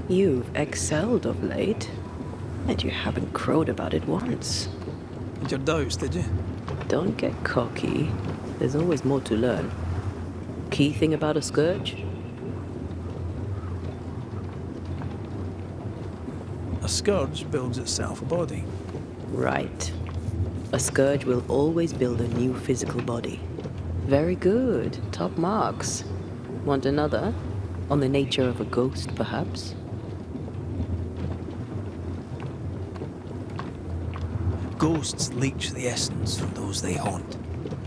You've excelled of late, and you haven't crowed about it once. Did your dose, did you? Don't get cocky. There's always more to learn. Key thing about a scourge? A scourge builds itself a body. Right. A scourge will always build a new physical body. Very good. Top marks. Want another? On the nature of a ghost, perhaps? Ghosts leech the essence from those they haunt,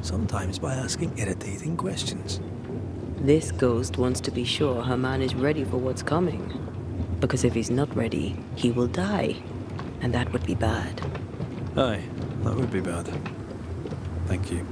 sometimes by asking irritating questions. This ghost wants to be sure her man is ready for what's coming. Because if he's not ready, he will die. And that would be bad. Aye, that would be bad. Thank you.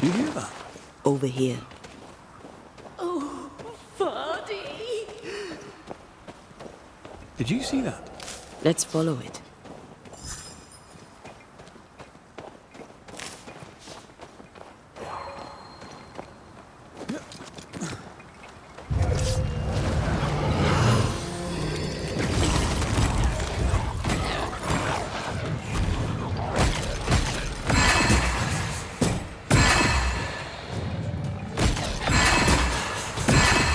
You hear that? Over here. Oh, Vardy! Did you see that? Let's follow it.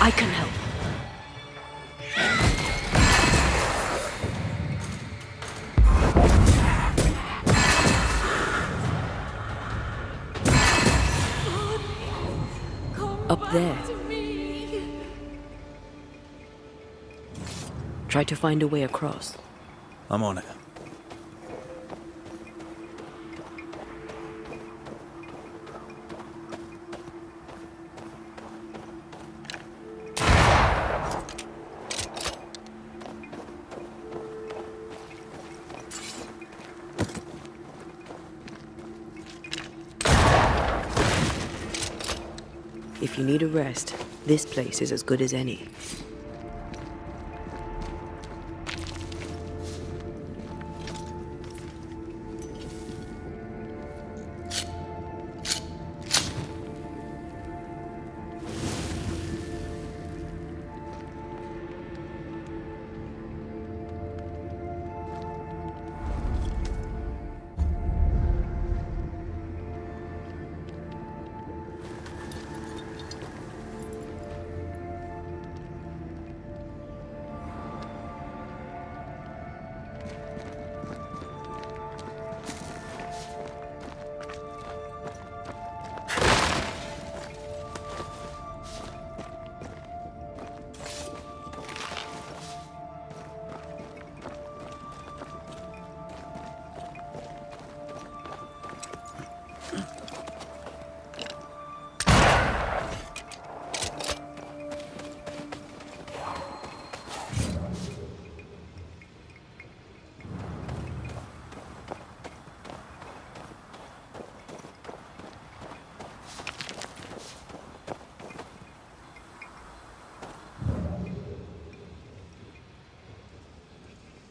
I can help. Up there. Try to find a way across. I'm on it. If you need a rest, this place is as good as any.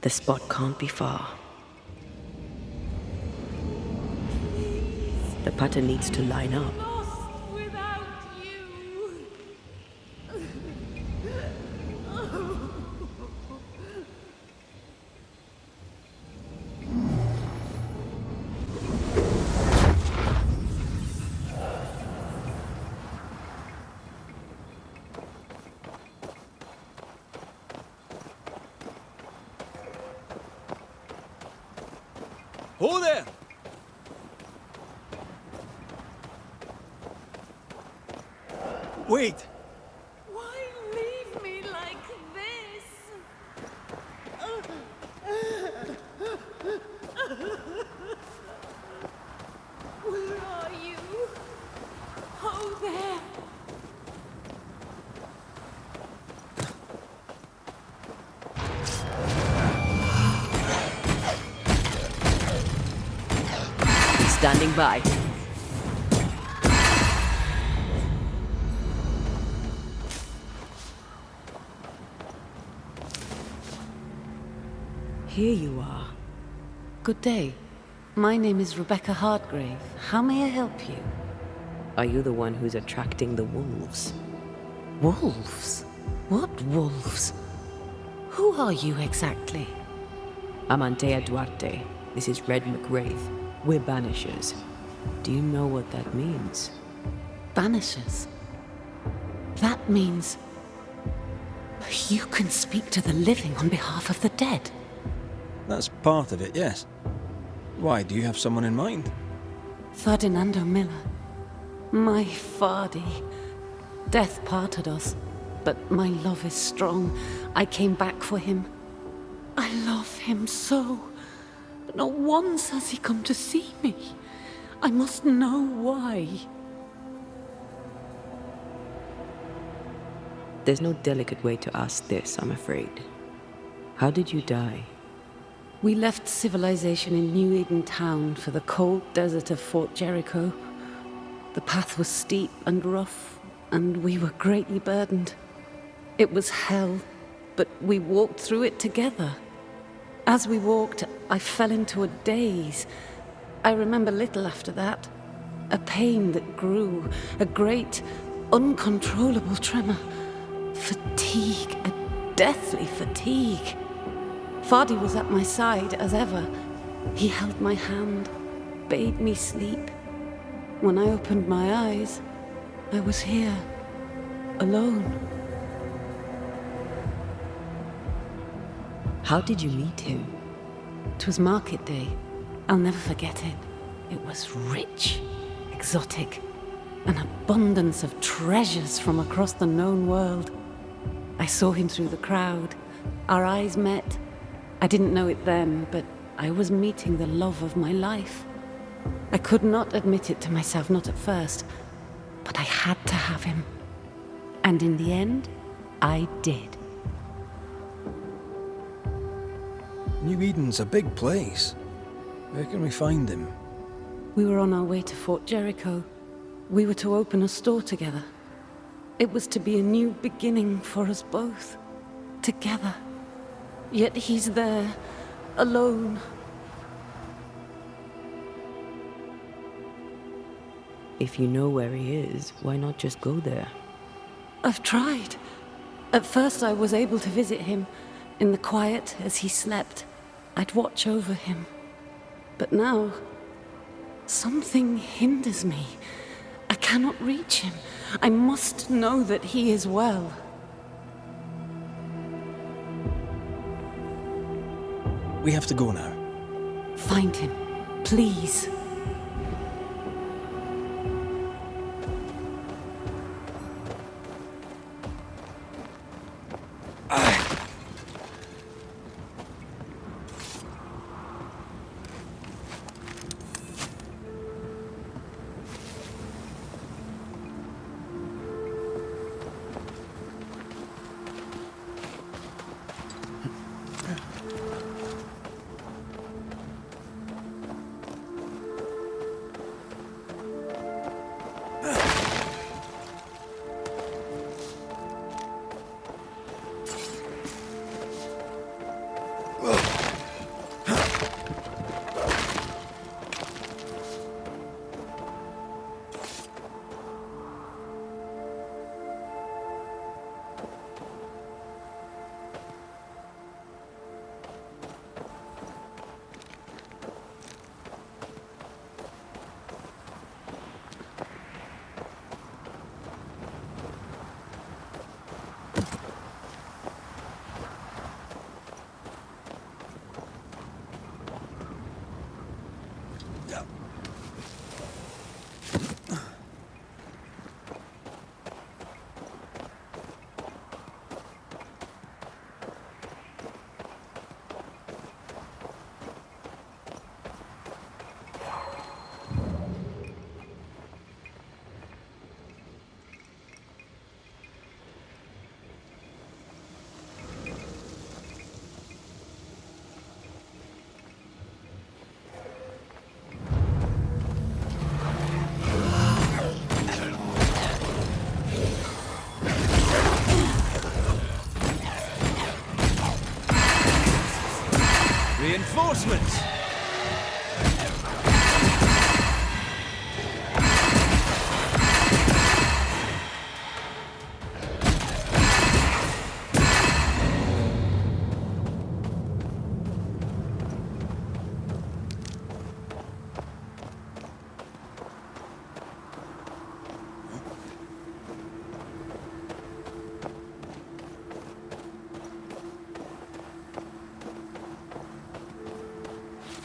The spot can't be far. The pattern needs to line up. Lost without you. Ho there! Wait! Why leave me like this? Where are you? Oh, there. Standing by. Here you are. Good day. My name is Rebecca Hardgrave. How may I help you? Are you the one who's attracting the wolves? Wolves? What wolves? Who are you exactly? I'm Antea Duarte. This is Red McWraith. We're Banishers. Do you know what that means? Banishers? That means you can speak to the living on behalf of the dead. That's part of it, yes. Why, do you have someone in mind? Ferdinando Miller. My Fardy. Death parted us, but my love is strong. I came back for him. I love him so. But not once has he come to see me. I must know why. There's no delicate way to ask this, I'm afraid. How did you die? We left civilization in New Eden Town for the cold desert of Fort Jericho. The path was steep and rough, and we were greatly burdened. It was hell, but we walked through it together. As we walked, I fell into a daze. I remember little after that. A pain that grew, a great, uncontrollable tremor. Fatigue, a deathly fatigue. Fardy was at my side as ever. He held my hand, bade me sleep. When I opened my eyes, I was here, alone. How did you meet him? 'Twas market day. I'll never forget it. It was rich, exotic, an abundance of treasures from across the known world. I saw him through the crowd. Our eyes met. I didn't know it then, but I was meeting the love of my life. I could not admit it to myself, not at first, but I had to have him. And in the end, I did. New Eden's a big place. Where can we find him? We were on our way to Fort Jericho. We were to open a store together. It was to be a new beginning for us both, together. Yet he's there, alone. If you know where he is, why not just go there? I've tried. At first I was able to visit him. In the quiet, as he slept, I'd watch over him. But now, something hinders me. I cannot reach him. I must know that he is well. We have to go now. Find him, please.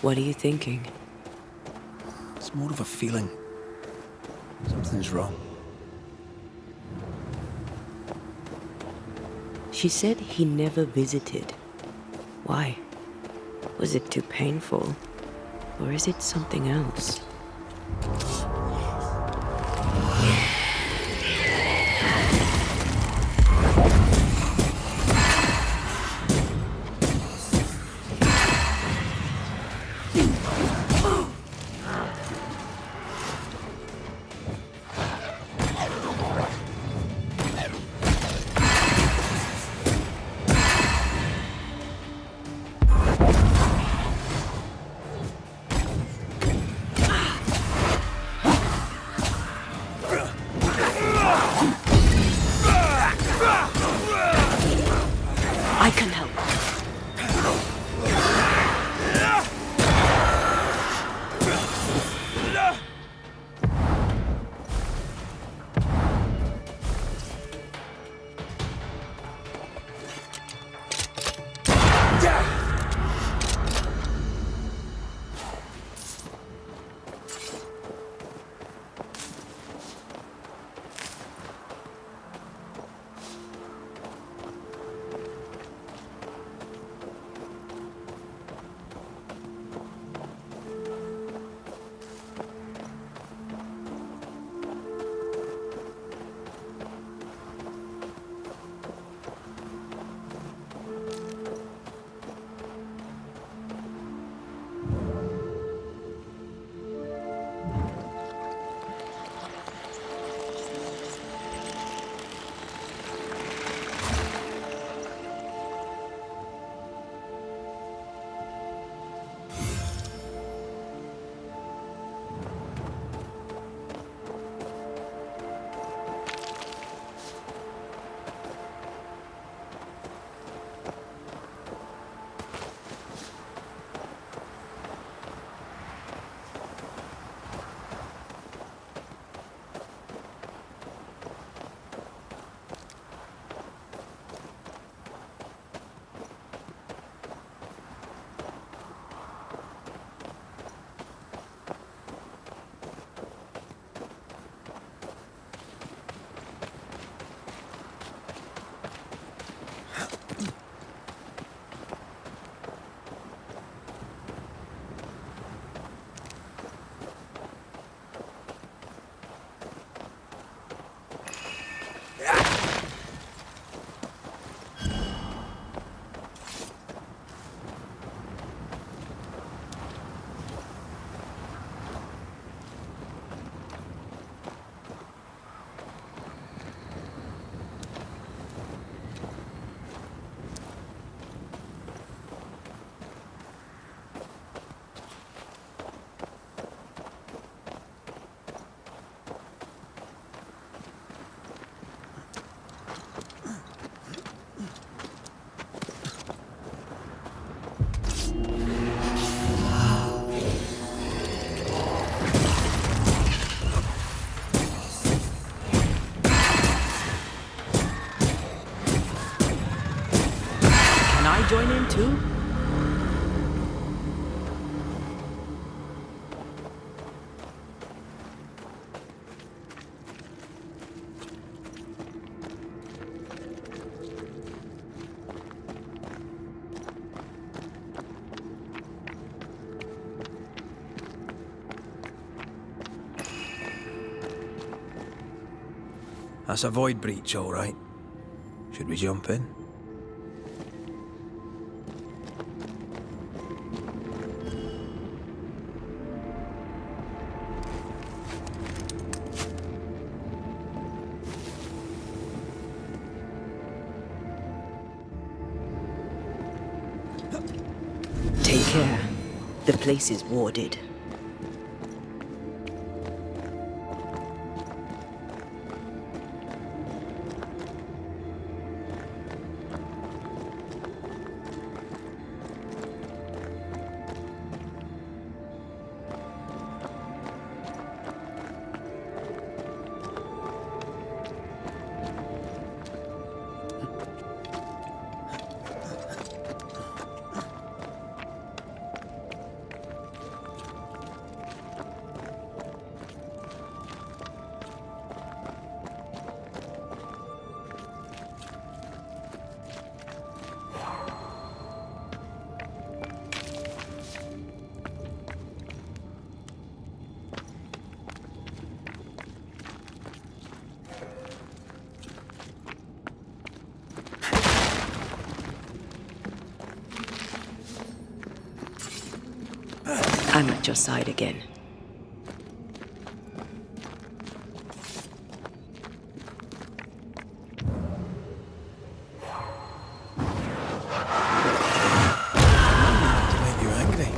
What are you thinking? It's more of a feeling. Something's wrong. She said he never visited. Why? Was it too painful? Or is it something else? I can help. Join in too? That's a void breach, all right. Should we jump in? Take care. The place is warded. I'm at your side again. To make you angry.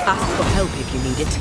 Ask for help if you need it.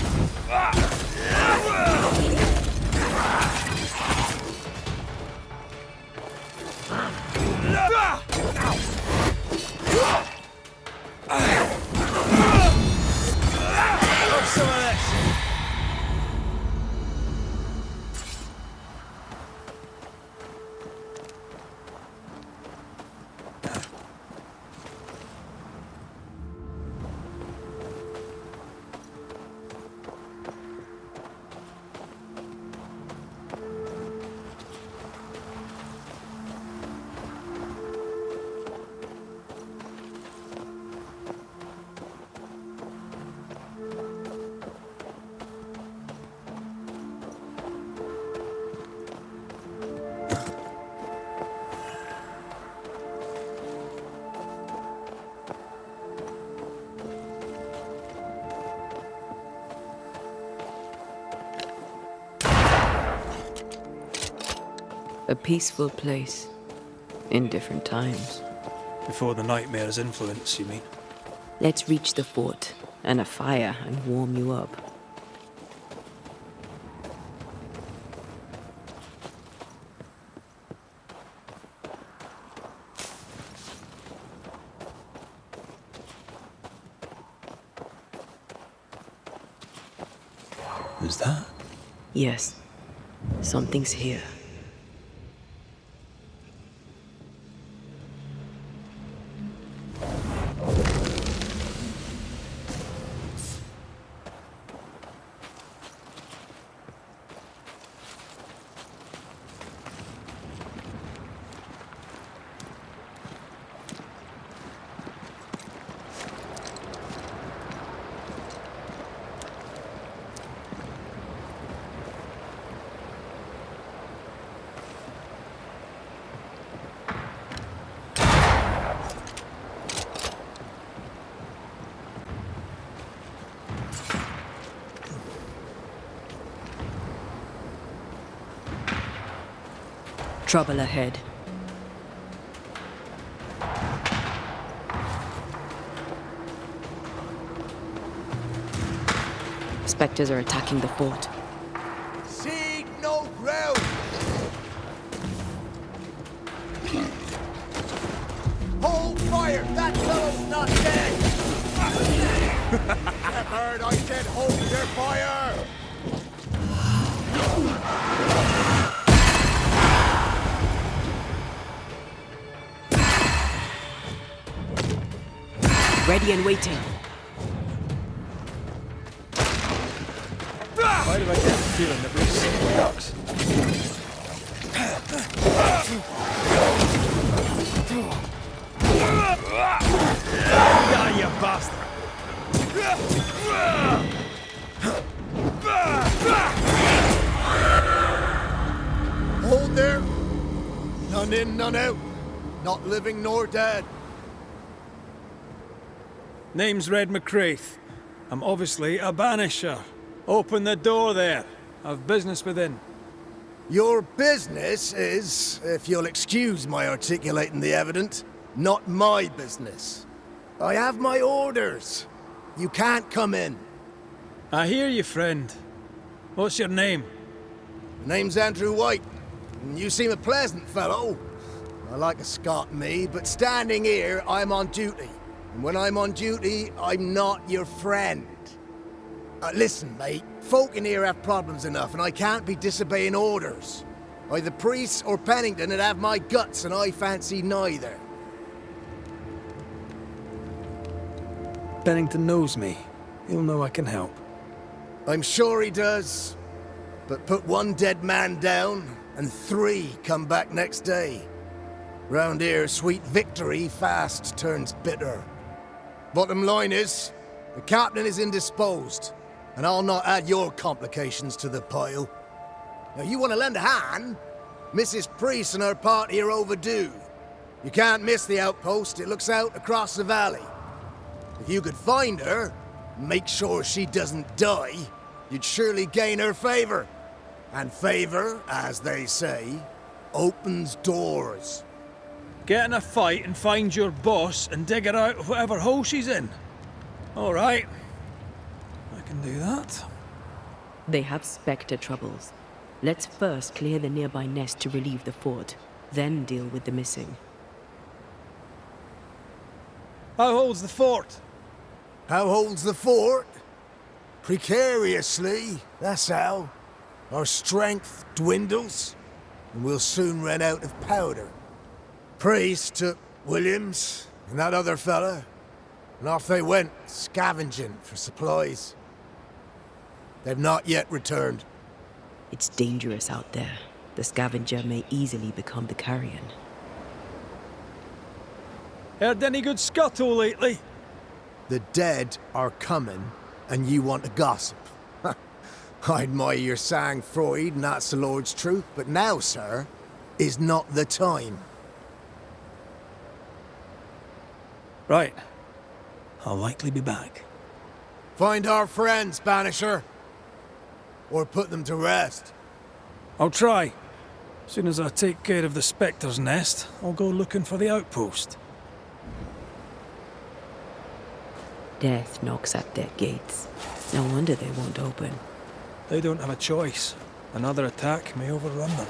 A peaceful place in different times. Before the nightmare's influence, you mean? Let's reach the fort and a fire and warm you up. Who's that? Yes, something's here. Trouble ahead. Spectres are attacking the fort. Seek no ground! fire! That fellow's not dead! Shepherd, I said hold your fire! Ready and waiting. Why do I get the feeling that we've seen the ducks? Die, you bastard! Hold there! None in, none out. Not living nor dead. Name's Red McCraith. I'm obviously a banisher. Open the door there. I've business within. Your business is, if you'll excuse my articulating the evident, not my business. I have my orders. You can't come in. I hear you, friend. What's your name? Name's Andrew White. And you seem a pleasant fellow. I like a Scot, me, but standing here, I'm on duty. And when I'm on duty, I'm not your friend. Listen, mate, folk in here have problems enough, and I can't be disobeying orders. Either priests or Pennington would have my guts, and I fancy neither. Bennington knows me. He'll know I can help. I'm sure he does. But put one dead man down, and 3 come back next day. Round here, sweet victory fast turns bitter. Bottom line is, the captain is indisposed, and I'll not add your complications to the pile. Now, you want to lend a hand? Mrs. Priest and her party are overdue. You can't miss the outpost, it looks out across the valley. If you could find her, and make sure she doesn't die, you'd surely gain her favor. And favor, as they say, opens doors. Get in a fight and find your boss and dig her out of whatever hole she's in. All right. I can do that. They have Spectre troubles. Let's first clear the nearby nest to relieve the fort, then deal with the missing. How holds the fort? How holds the fort? Precariously, that's how. Our strength dwindles, and we'll soon run out of powder. Priest took Williams and that other fella, and off they went, scavenging for supplies. They've not yet returned. It's dangerous out there. The scavenger may easily become the carrion. Heard any good scuttle lately? The dead are coming, and you want to gossip. I admire your sang-froid, and that's the Lord's truth, but now, sir, is not the time. Right. I'll likely be back. Find our friends, Banisher. Or put them to rest. I'll try. As soon as I take care of the Spectre's nest, I'll go looking for the outpost. Death knocks at their gates. No wonder they won't open. They don't have a choice. Another attack may overrun them.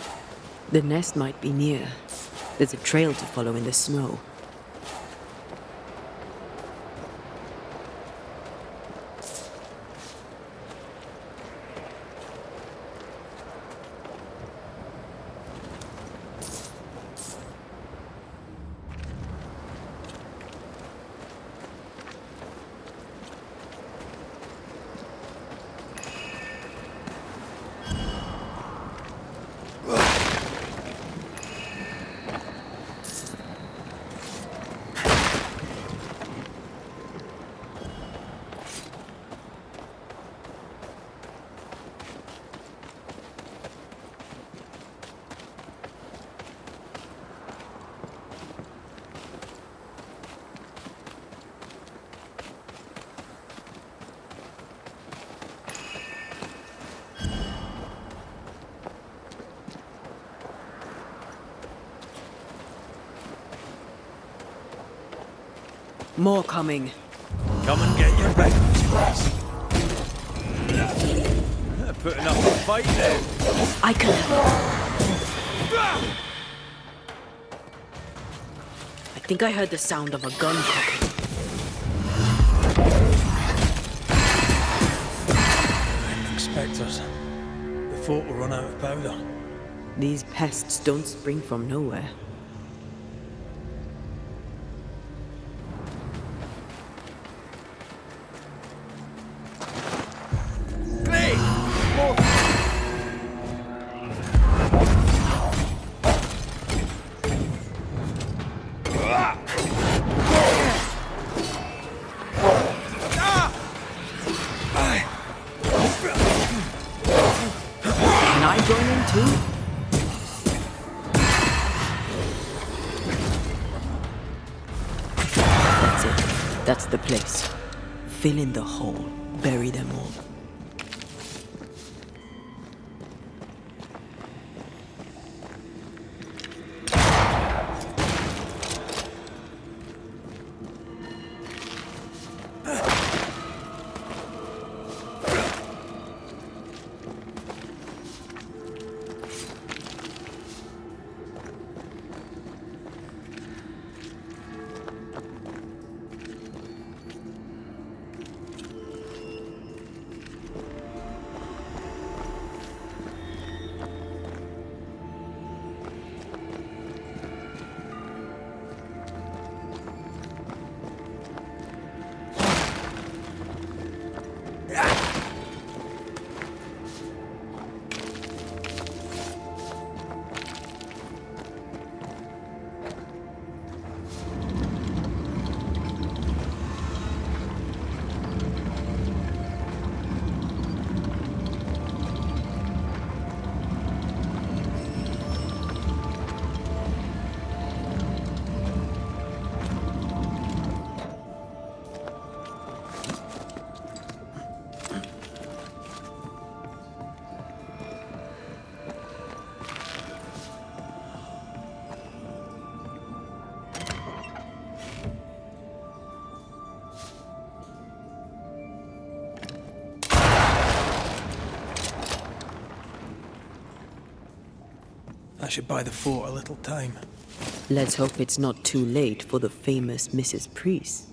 The nest might be near. There's a trail to follow in the snow. More coming. Come and get your breakfast, please. Putting up a fight now. I can help. I think I heard the sound of a gun popping. Spectres. The fort will run out of powder. These pests don't spring from nowhere. Can I join in too? That's it. That's the place. Fill in the hole. Bury them all. I should buy the fort a little time. Let's hope it's not too late for the famous Mrs. Priest.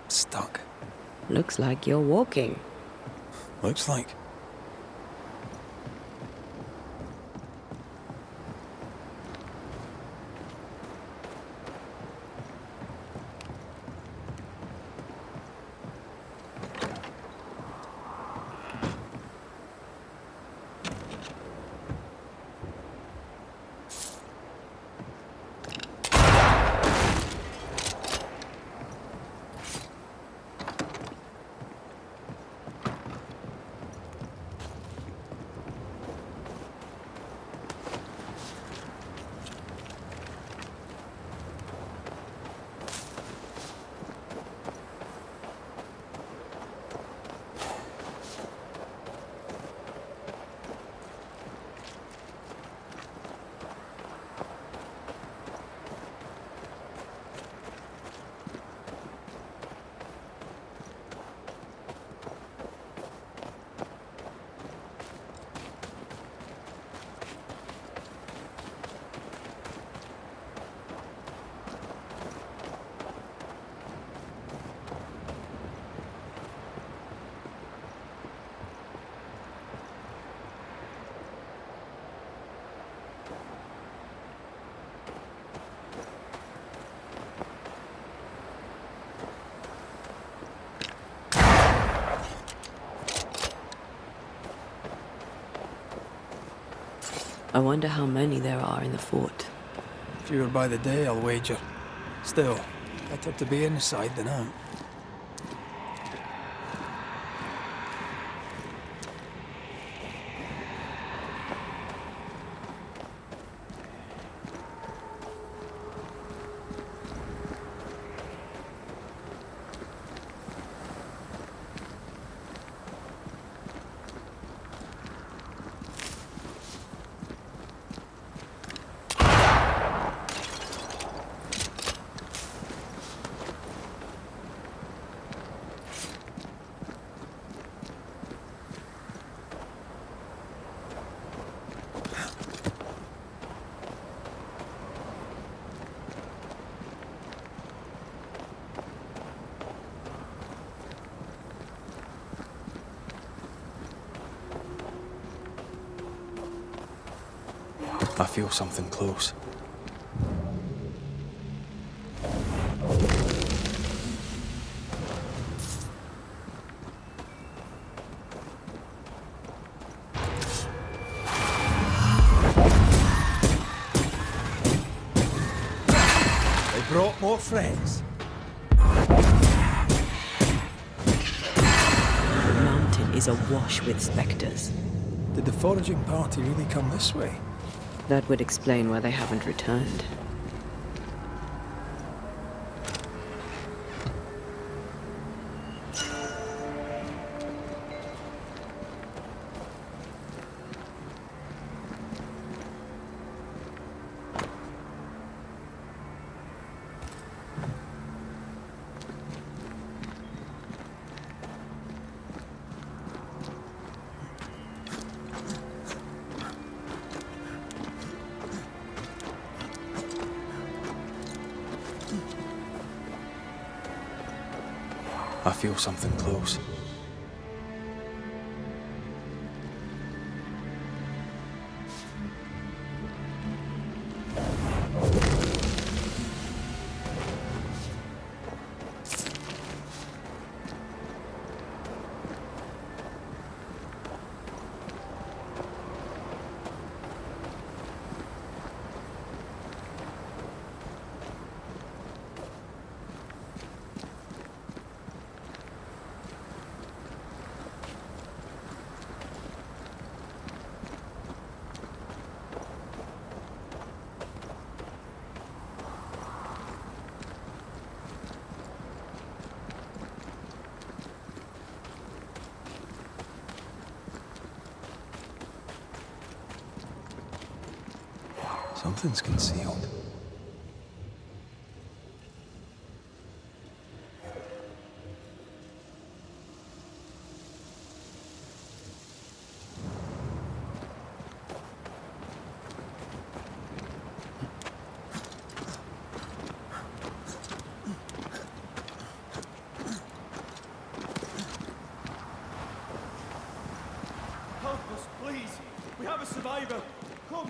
Stuck. Looks like you're walking. Looks like. I wonder how many there are in the fort. Fewer by the day, I'll wager. Still, better to be inside than out. I feel something close. They brought more friends. The mountain is awash with spectres. Did the foraging party really come this way? That would explain why they haven't returned. I feel something close. Something's concealed. Help us, please! We have a survivor! Come!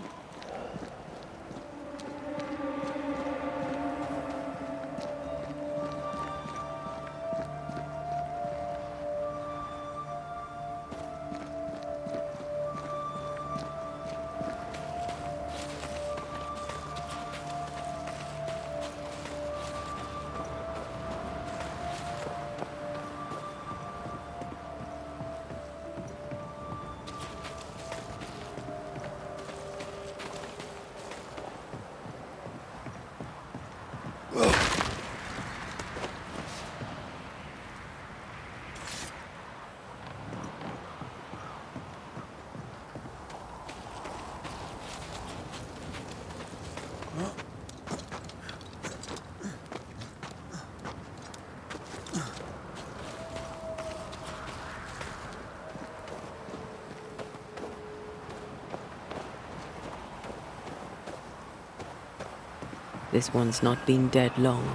This one's not been dead long.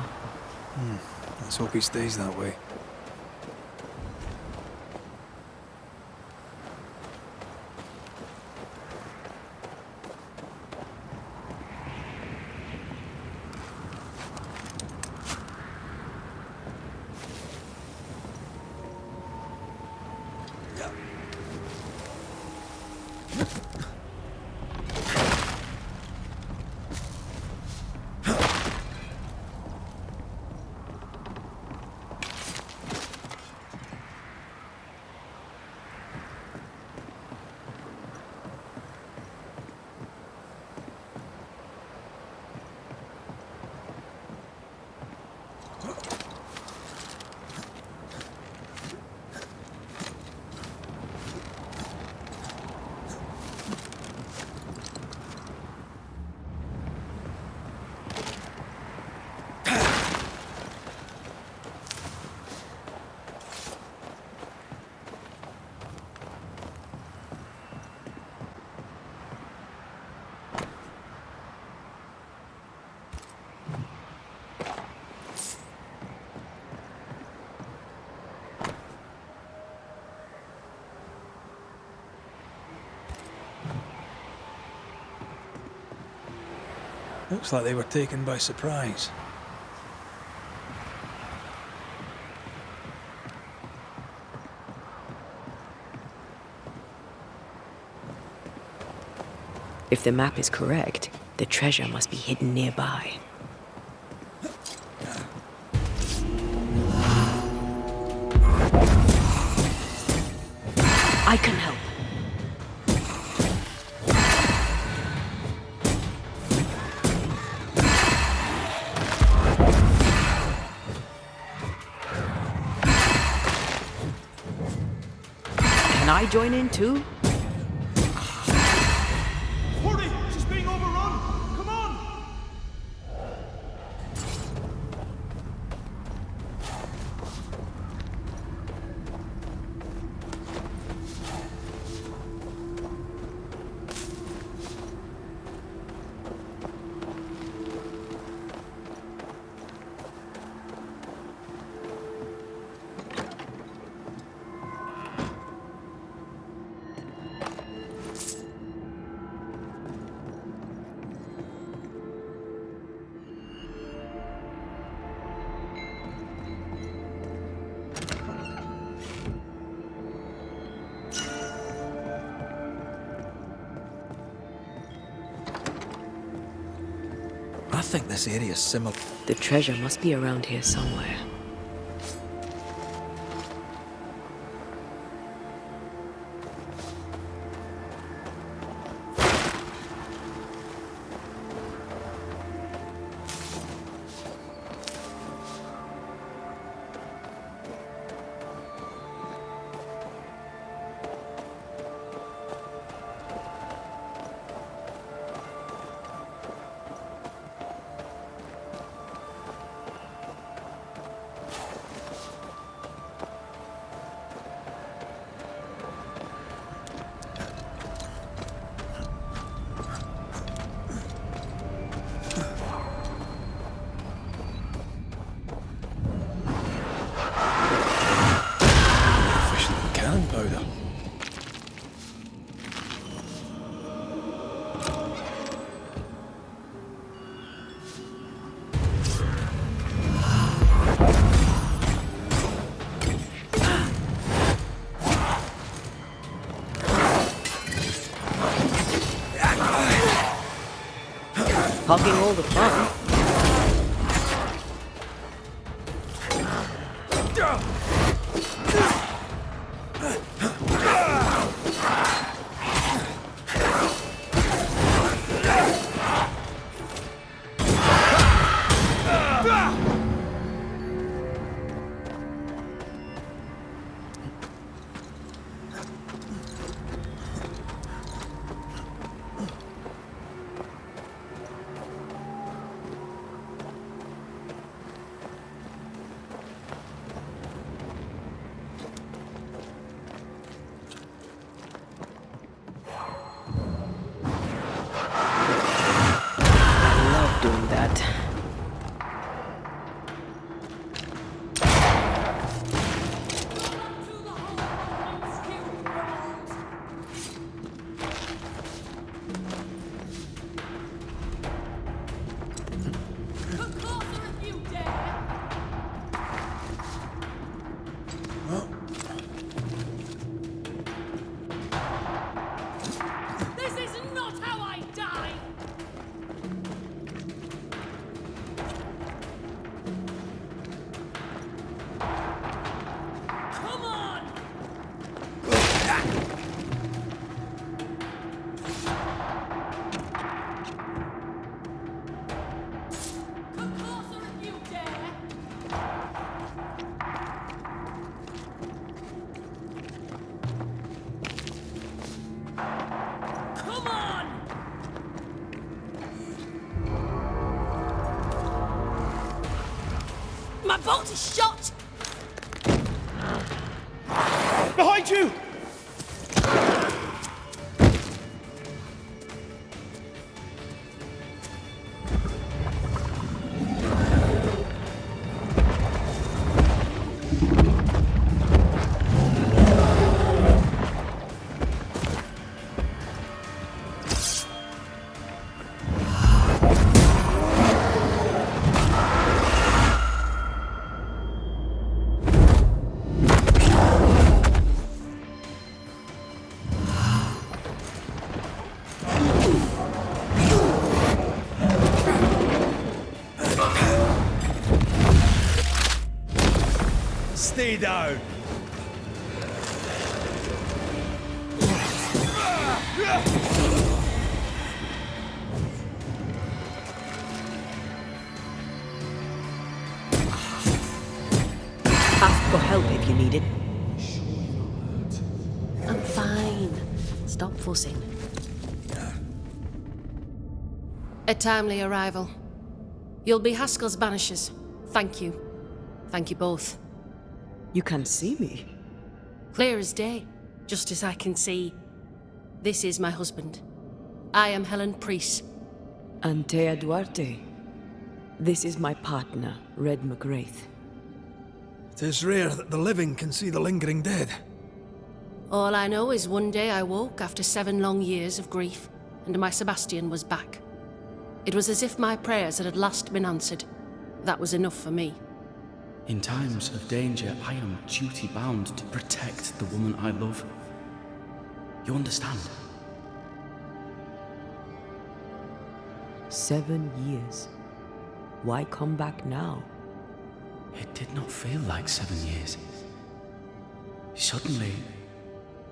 Let's hope he stays that way. Looks like they were taken by surprise. If the map is correct, the treasure must be hidden nearby. I can help. Can I join in too? Hurry! She's being overrun! Come on! I think this area is similar. The treasure must be around here somewhere. Efficient cannon powder. Hogging all the fun. Doing that. This is not how I die! Come on! Come closer if you dare! Come on! My bolt is shot! Behind you! Lay down. Ask for help if you need it. I'm fine. Stop fussing. A timely arrival. You'll be Haskell's Banishers. Thank you. Thank you both. You can see me. Clear as day, just as I can see. This is my husband. I am Helen Priest. Antea Duarte. This is my partner, Red McGrath. It is rare that the living can see the lingering dead. All I know is one day I woke after 7 long years of grief, and my Sebastian was back. It was as if my prayers had at last been answered. That was enough for me. In times of danger, I am duty-bound to protect the woman I love. You understand? 7 years. Why come back now? It did not feel like 7 years. Suddenly,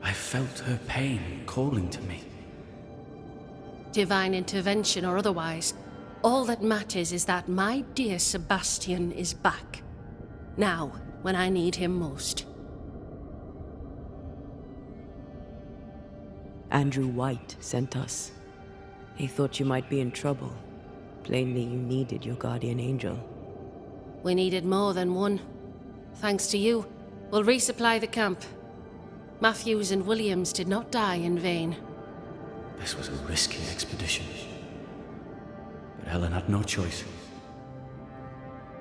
I felt her pain calling to me. Divine intervention or otherwise, all that matters is that my dear Sebastian is back. Now, when I need him most. Andrew White sent us. He thought you might be in trouble. Plainly, you needed your guardian angel. We needed more than one. Thanks to you, we'll resupply the camp. Matthews and Williams did not die in vain. This was a risky expedition. But Helen had no choice.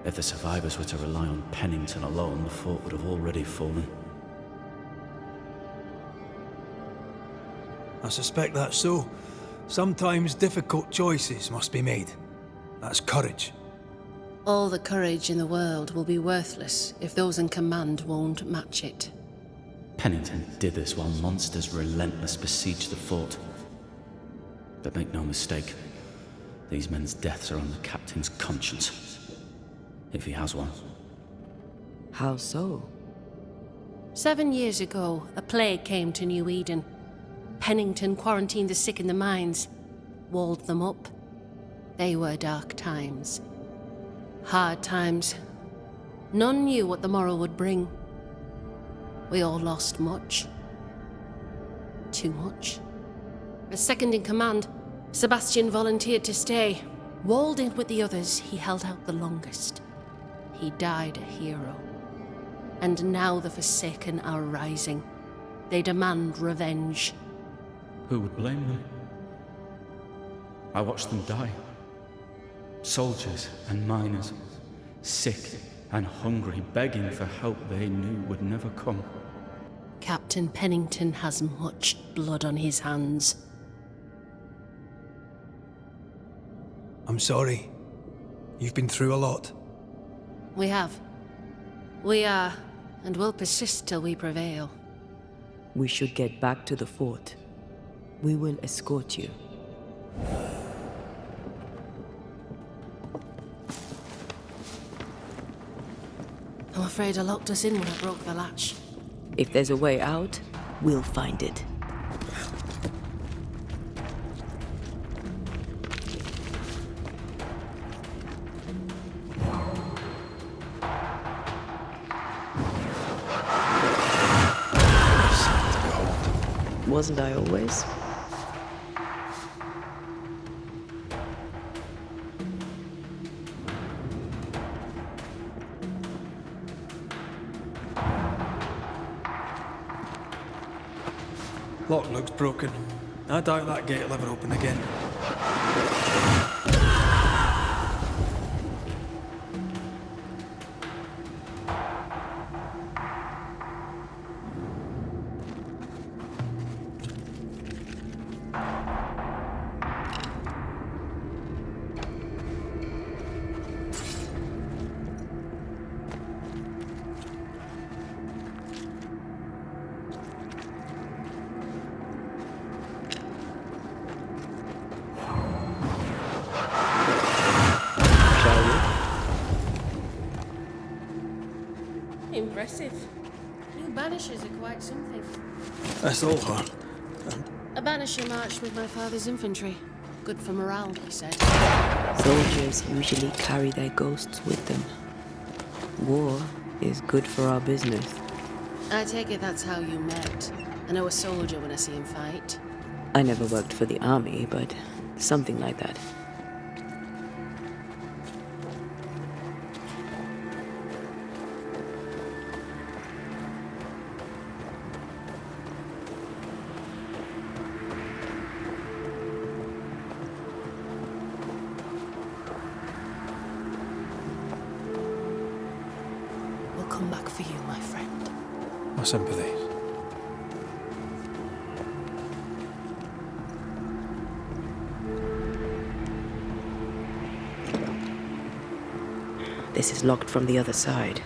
If the survivors were to rely on Pennington alone, the fort would have already fallen. I suspect that's so. Sometimes difficult choices must be made. That's courage. All the courage in the world will be worthless if those in command won't match it. Pennington did this while monsters relentless besieged the fort. But make no mistake, these men's deaths are on the captain's conscience. If he has one. How so? 7 years ago, a plague came to New Eden. Pennington quarantined the sick in the mines, walled them up. They were dark times. Hard times. None knew what the morrow would bring. We all lost much. Too much. As second in command, Sebastian volunteered to stay. Walled in with the others, he held out the longest. He died a hero. And now the Forsaken are rising. They demand revenge. Who would blame them? I watched them die. Soldiers and miners, sick and hungry, begging for help they knew would never come. Captain Pennington has much blood on his hands. I'm sorry. You've been through a lot. We have. We are, and will persist till we prevail. We should get back to the fort. We will escort you. I'm afraid I locked us in when I broke the latch. If there's a way out, we'll find it. Wasn't I always? Lock looks broken. I doubt that gate will ever open again. Impressive. You Banishers are quite something. That's all her. A Banisher marched with my father's infantry. Good for morale, he said. Soldiers usually carry their ghosts with them. War is good for our business. I take it that's how you met. I know a soldier when I see him fight. I never worked for the army, but something like that. We'll come back for you, my friend. My sympathies. This is locked from the other side.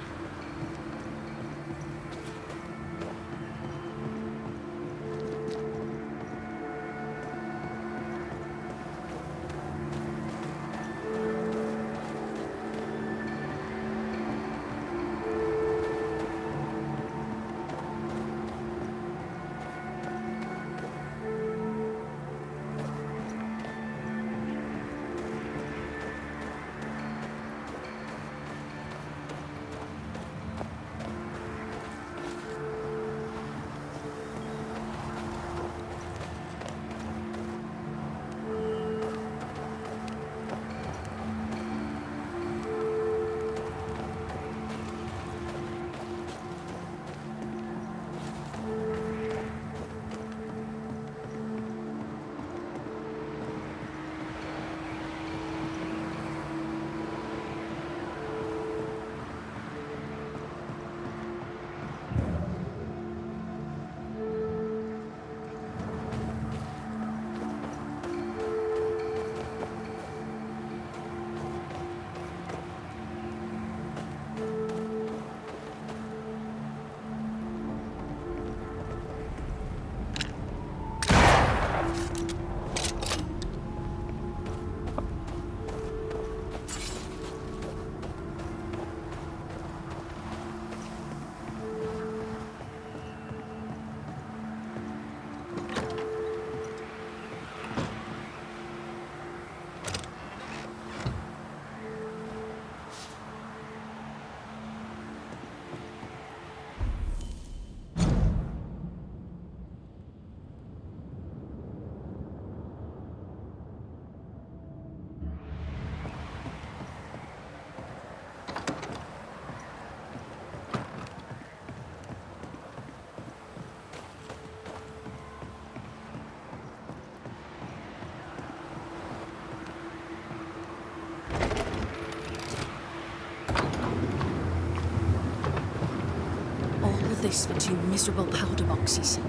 This for 2 miserable powder boxes.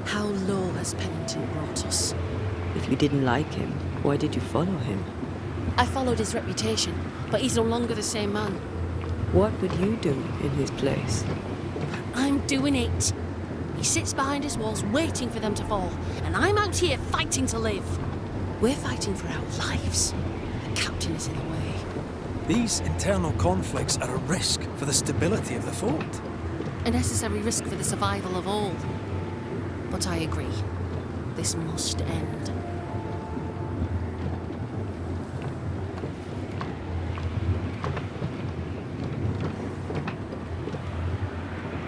How low has Pennington brought us? If you didn't like him, why did you follow him? I followed his reputation, but he's no longer the same man. What would you do in his place? I'm doing it. He sits behind his walls waiting for them to fall, and I'm out here fighting to live. We're fighting for our lives. The captain is in the way. These internal conflicts are a risk for the stability of the fort. A necessary risk for the survival of all. But I agree. This must end.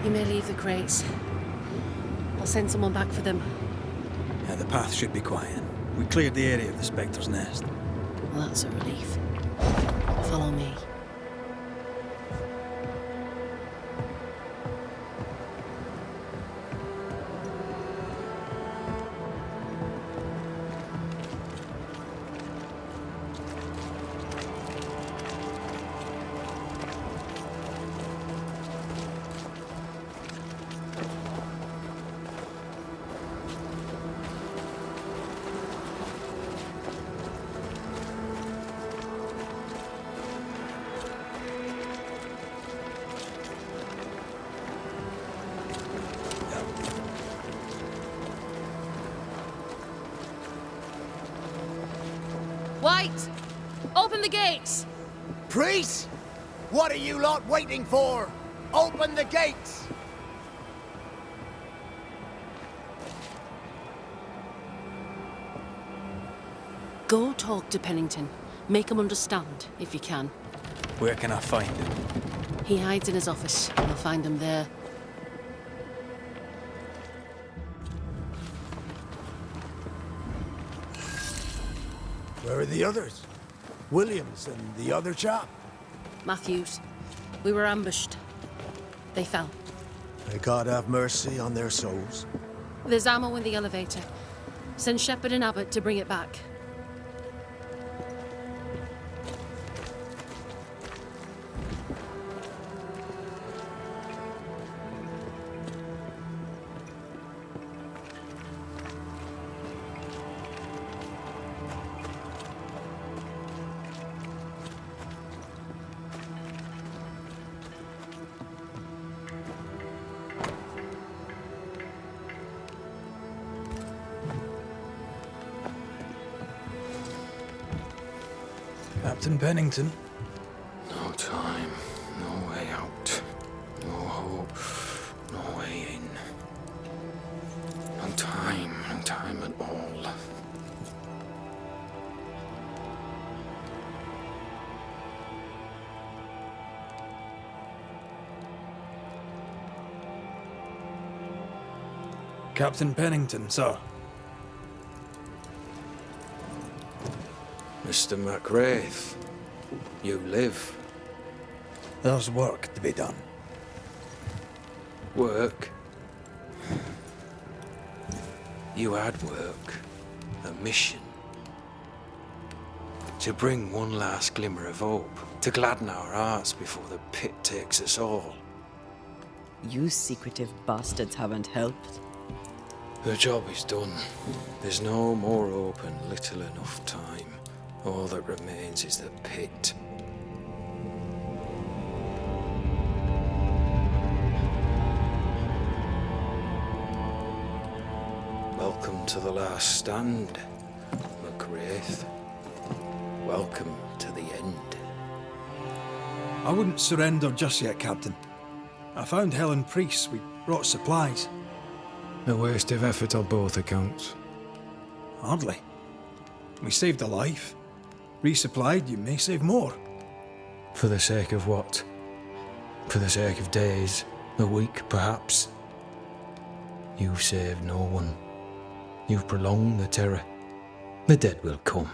You may leave the crates. I'll send someone back for them. Yeah, the path should be quiet. We cleared the area of the Spectre's nest. Well, that's a relief. Follow me. Wait! Open the gates! Priest? What are you lot waiting for? Open the gates! Go talk to Pennington. Make him understand, if you can. Where can I find him? He hides in his office. You'll find him there. Where are the others? Williams and the other chap? Matthews. We were ambushed. They fell. May God have mercy on their souls. There's ammo in the elevator. Send Shepard and Abbott to bring it back. Captain Pennington. No time, no way out, no hope, no way in. No time at all. Captain Pennington, sir. Mr. McWraith, you live. There's work to be done. Work? You had work. A mission. To bring one last glimmer of hope. To gladden our hearts before the pit takes us all. You secretive bastards haven't helped. The job is done. There's no more hope and little enough time. All that remains is the pit. Welcome to the last stand, McWraith. Welcome to the end. I wouldn't surrender just yet, Captain. I found Helen Priest. We brought supplies. A waste of effort on both accounts. Hardly. We saved a life. Resupplied, you may save more. For the sake of what? For the sake of days, a week perhaps? You've saved no one. You've prolonged the terror. The dead will come.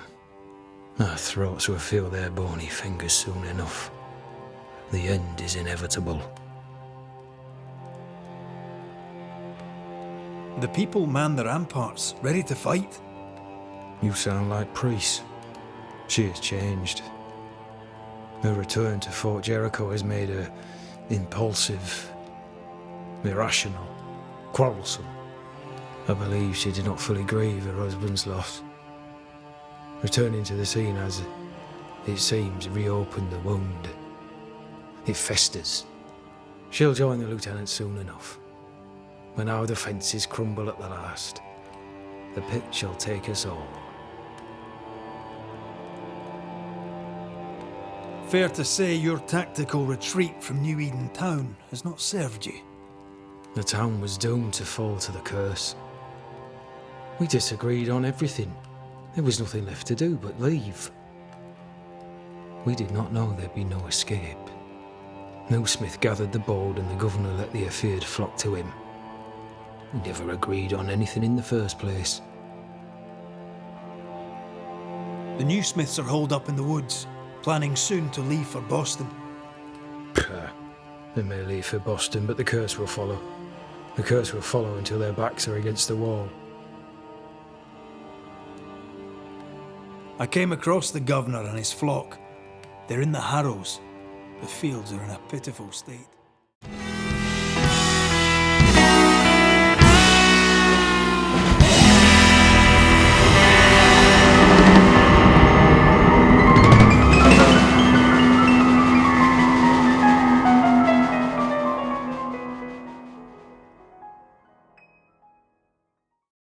Our throats will feel their bony fingers soon enough. The end is inevitable. The people man the ramparts, ready to fight. You sound like Priest. She has changed. Her return to Fort Jericho has made her impulsive, irrational, quarrelsome. I believe she did not fully grieve her husband's loss. Returning to the scene has, it seems, reopened the wound. It festers. She'll join the lieutenant soon enough. When our defences crumble at the last, the pit shall take us all. Fair to say your tactical retreat from New Eden Town has not served you. The town was doomed to fall to the curse. We disagreed on everything. There was nothing left to do but leave. We did not know there'd be no escape. No Smith gathered the board and the governor let the affair flock to him. We never agreed on anything in the first place. The new Smiths are holed up in the woods, planning soon to leave for Boston. They may leave for Boston, but the curse will follow. The curse will follow until their backs are against the wall. I came across the governor and his flock. They're in the harrows. The fields are in a pitiful state.